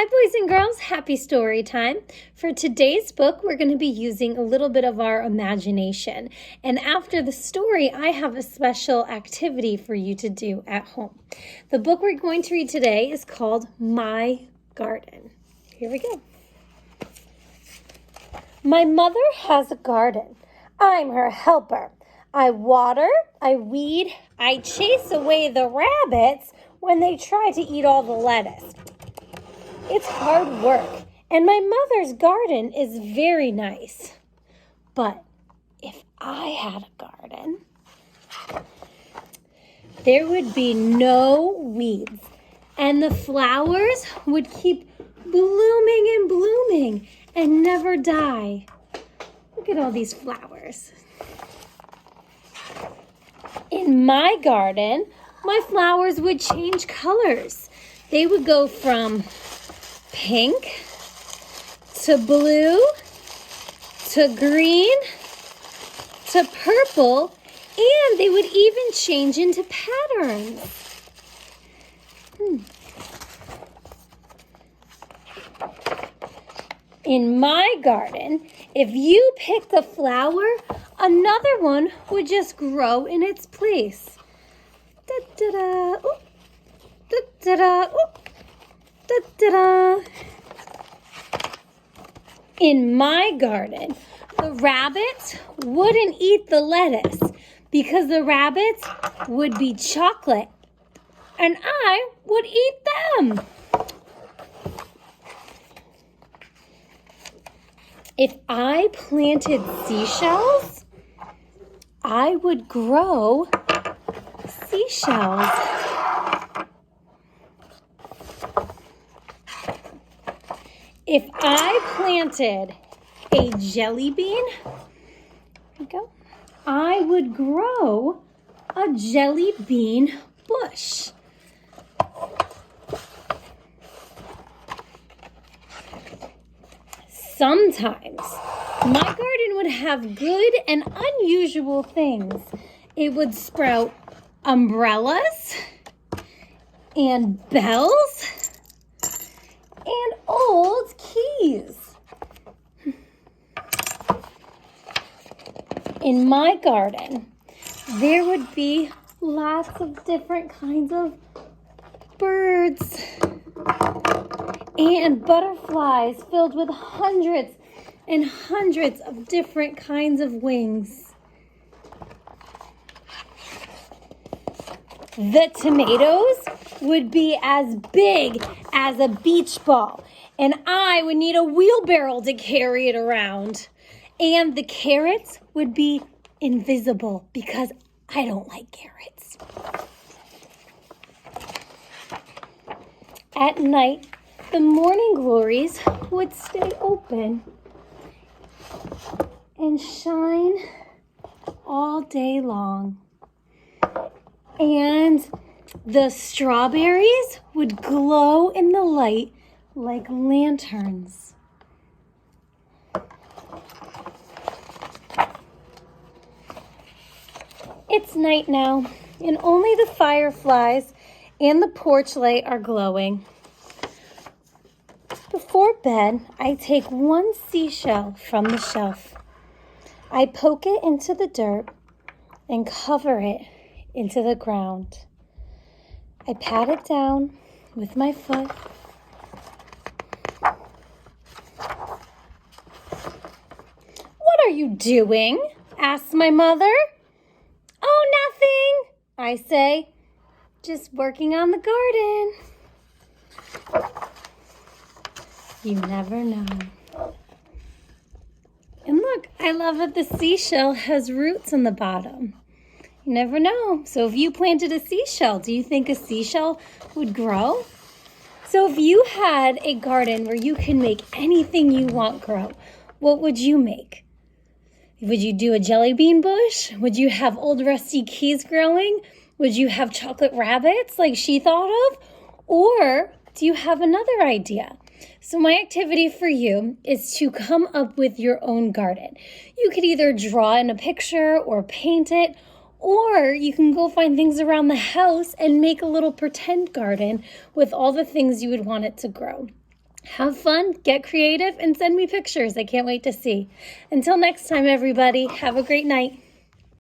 Hi, boys and girls. Happy story time. For today's book, we're going to be using a little bit of our imagination. And after the story, I have a special activity for you to do at home. The book we're going to read today is called My Garden. Here we go. My mother has a garden. I'm her helper. I water, I weed, I chase away the rabbits when they try to eat all the lettuce. It's hard work, and my mother's garden is very nice. But if I had a garden, there would be no weeds, and the flowers would keep blooming and blooming and never die. Look at all these flowers. In my garden, my flowers would change colors. They would go from pink to blue to green to purple, and they would even change into patterns. In my garden, if you picked a flower, another one would just grow in its place. Da-da-da, oop, da-da-da, oop. Da-da-da. In my garden, the rabbits wouldn't eat the lettuce because the rabbits would be chocolate and I would eat them. If I planted seashells, I would grow seashells. If I planted a jellybean, I would grow a jellybean bush. Sometimes my garden would have good and unusual things. It would sprout umbrellas and bells and old keys. In my garden, there would be lots of different kinds of birds and butterflies filled with hundreds and hundreds of different kinds of wings. The tomatoes would be as big as a beach ball, and I would need a wheelbarrow to carry it around. And the carrots would be invisible because I don't like carrots. At night, the morning glories would stay open and shine all day long. And the strawberries would glow in the light like lanterns. It's night now, and only the fireflies and the porch light are glowing. Before bed, I take one seashell from the shelf. I poke it into the dirt and cover it into the ground. I pat it down with my foot. What are you doing? Asks my mother. Oh, nothing, I say. Just working on the garden. You never know. And look, I love that the seashell has roots in the bottom. You never know. So if you planted a seashell, do you think a seashell would grow? So if you had a garden where you can make anything you want grow, what would you make? Would you do a jelly bean bush? Would you have old rusty keys growing? Would you have chocolate rabbits like she thought of? Or do you have another idea? So my activity for you is to come up with your own garden. You could either draw in a picture or paint it, or you can go find things around the house and make a little pretend garden with all the things you would want it to grow. Have fun, get creative, and send me pictures. I can't wait to see. Until next time, everybody, have a great night.